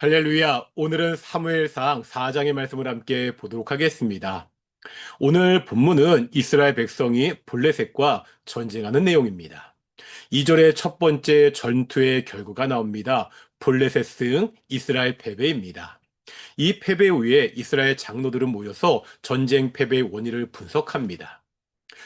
할렐루야. 오늘은 사무엘상 4장의 말씀을 함께 보도록 하겠습니다. 오늘 본문은 이스라엘 백성이 블레셋과 전쟁하는 내용입니다. 2절의 첫 번째 전투의 결과가 나옵니다. 블레셋 승, 이스라엘 패배입니다. 이 패배 후에 이스라엘 장로들은 모여서 전쟁 패배의 원인을 분석합니다.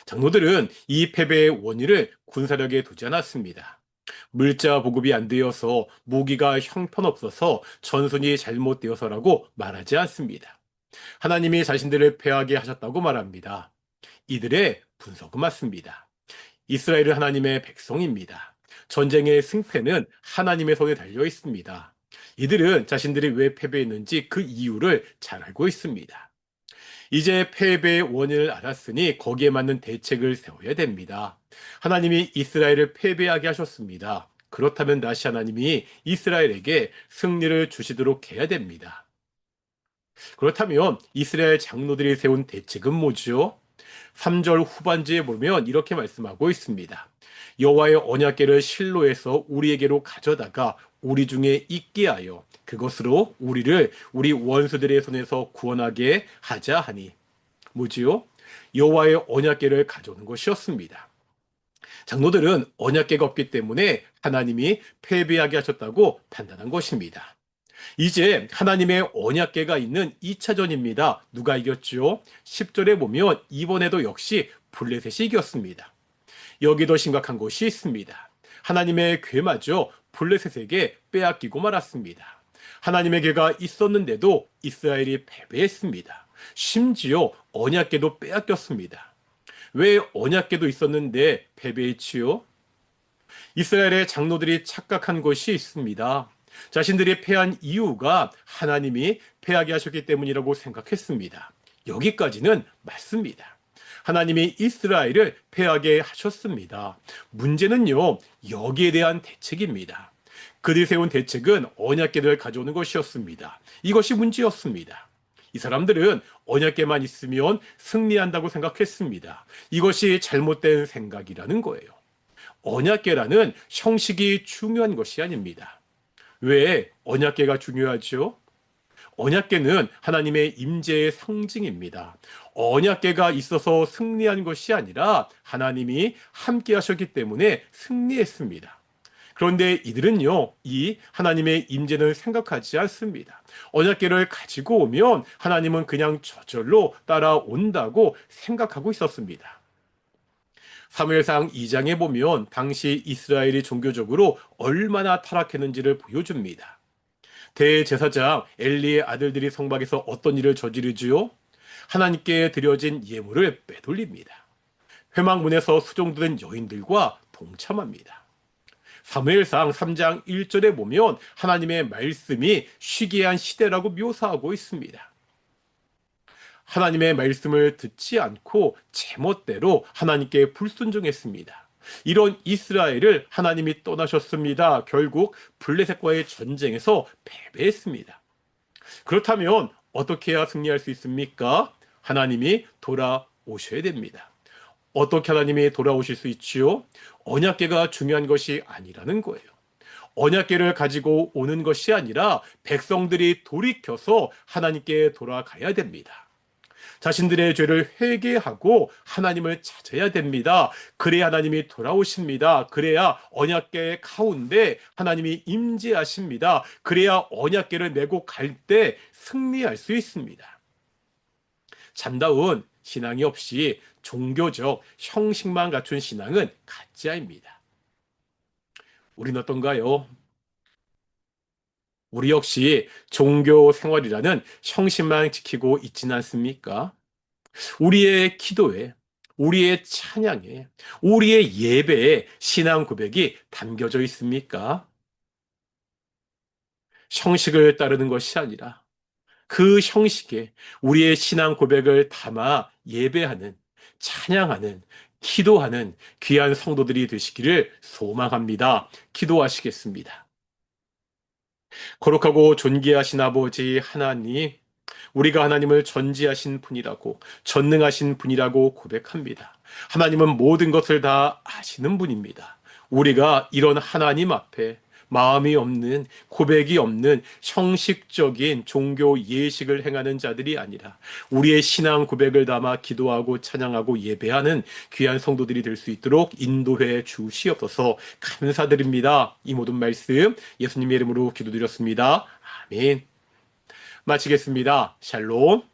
장로들은 이 패배의 원인을 군사력에 두지 않았습니다. 물자 보급이 안 되어서 무기가 형편없어서 전순이 잘못되어서라고 말하지 않습니다. 하나님이 자신들을 패하게 하셨다고 말합니다. 이들의 분석은 맞습니다. 이스라엘은 하나님의 백성입니다. 전쟁의 승패는 하나님의 손에 달려 있습니다. 이들은 자신들이 왜 패배했는지 그 이유를 잘 알고 있습니다. 이제 패배의 원인을 알았으니 거기에 맞는 대책을 세워야 됩니다. 하나님이 이스라엘을 패배하게 하셨습니다. 그렇다면 다시 하나님이 이스라엘에게 승리를 주시도록 해야 됩니다. 그렇다면 이스라엘 장로들이 세운 대책은 뭐죠? 3절 후반지에 보면 이렇게 말씀하고 있습니다. 여호와의 언약궤를 실로에서 우리에게로 가져다가 우리 중에 있게 하여 그것으로 우리를 우리 원수들의 손에서 구원하게 하자 하니, 뭐지요? 여호와의 언약궤를 가져오는 것이었습니다. 장로들은 언약궤가 없기 때문에 하나님이 패배하게 하셨다고 판단한 것입니다. 이제 하나님의 언약궤가 있는 2차전입니다. 누가 이겼죠? 10절에 보면 이번에도 역시 블레셋이 이겼습니다. 여기도 심각한 것이 있습니다. 하나님의 궤마저 블레셋에게 빼앗기고 말았습니다. 하나님의 궤가 있었는데도 이스라엘이 패배했습니다. 심지어 언약궤도 빼앗겼습니다. 왜 언약궤도 있었는데 패배했지요? 이스라엘의 장로들이 착각한 것이 있습니다. 자신들이 패한 이유가 하나님이 패하게 하셨기 때문이라고 생각했습니다. 여기까지는 맞습니다. 하나님이 이스라엘을 패하게 하셨습니다. 문제는요, 여기에 대한 대책입니다. 그들이 세운 대책은 언약궤를 가져오는 것이었습니다. 이것이 문제였습니다. 이 사람들은 언약궤만 있으면 승리한다고 생각했습니다. 이것이 잘못된 생각이라는 거예요. 언약궤라는 형식이 중요한 것이 아닙니다. 왜 언약궤가 중요하죠? 언약궤는 하나님의 임재의 상징입니다. 언약궤가 있어서 승리한 것이 아니라 하나님이 함께 하셨기 때문에 승리했습니다. 그런데 이들은요, 이 하나님의 임재는 생각하지 않습니다. 언약궤를 가지고 오면 하나님은 그냥 저절로 따라온다고 생각하고 있었습니다. 사무엘상 2장에 보면 당시 이스라엘이 종교적으로 얼마나 타락했는지를 보여줍니다. 대제사장 엘리의 아들들이 성막에서 어떤 일을 저지르지요? 하나님께 드려진 예물을 빼돌립니다. 회막문에서 수종드는 여인들과 동참합니다. 사무엘상 3장 1절에 보면 하나님의 말씀이 쉬게한 시대라고 묘사하고 있습니다. 하나님의 말씀을 듣지 않고 제멋대로 하나님께 불순종했습니다. 이런 이스라엘을 하나님이 떠나셨습니다. 결국 블레셋과의 전쟁에서 패배했습니다. 그렇다면 어떻게 해야 승리할 수 있습니까? 하나님이 돌아오셔야 됩니다. 어떻게 하나님이 돌아오실 수 있지요? 언약궤가 중요한 것이 아니라는 거예요. 언약궤를 가지고 오는 것이 아니라 백성들이 돌이켜서 하나님께 돌아가야 됩니다. 자신들의 죄를 회개하고 하나님을 찾아야 됩니다. 그래야 하나님이 돌아오십니다. 그래야 언약궤 가운데 하나님이 임재하십니다. 그래야 언약궤를 메고 갈 때 승리할 수 있습니다. 참다운 신앙이 없이 종교적 형식만 갖춘 신앙은 가짜입니다. 우린 어떤가요? 우리 역시 종교 생활이라는 형식만 지키고 있지는 않습니까? 우리의 기도에, 우리의 찬양에, 우리의 예배에 신앙 고백이 담겨져 있습니까? 형식을 따르는 것이 아니라 그 형식에 우리의 신앙 고백을 담아 예배하는, 찬양하는, 기도하는 귀한 성도들이 되시기를 소망합니다. 기도하시겠습니다. 거룩하고 존귀하신 아버지 하나님, 우리가 하나님을 전지하신 분이라고, 전능하신 분이라고 고백합니다. 하나님은 모든 것을 다 아시는 분입니다. 우리가 이런 하나님 앞에 마음이 없는, 고백이 없는 형식적인 종교 예식을 행하는 자들이 아니라 우리의 신앙 고백을 담아 기도하고 찬양하고 예배하는 귀한 성도들이 될 수 있도록 인도해 주시옵소서. 감사드립니다. 이 모든 말씀 예수님의 이름으로 기도드렸습니다. 아멘. 마치겠습니다. 샬롬.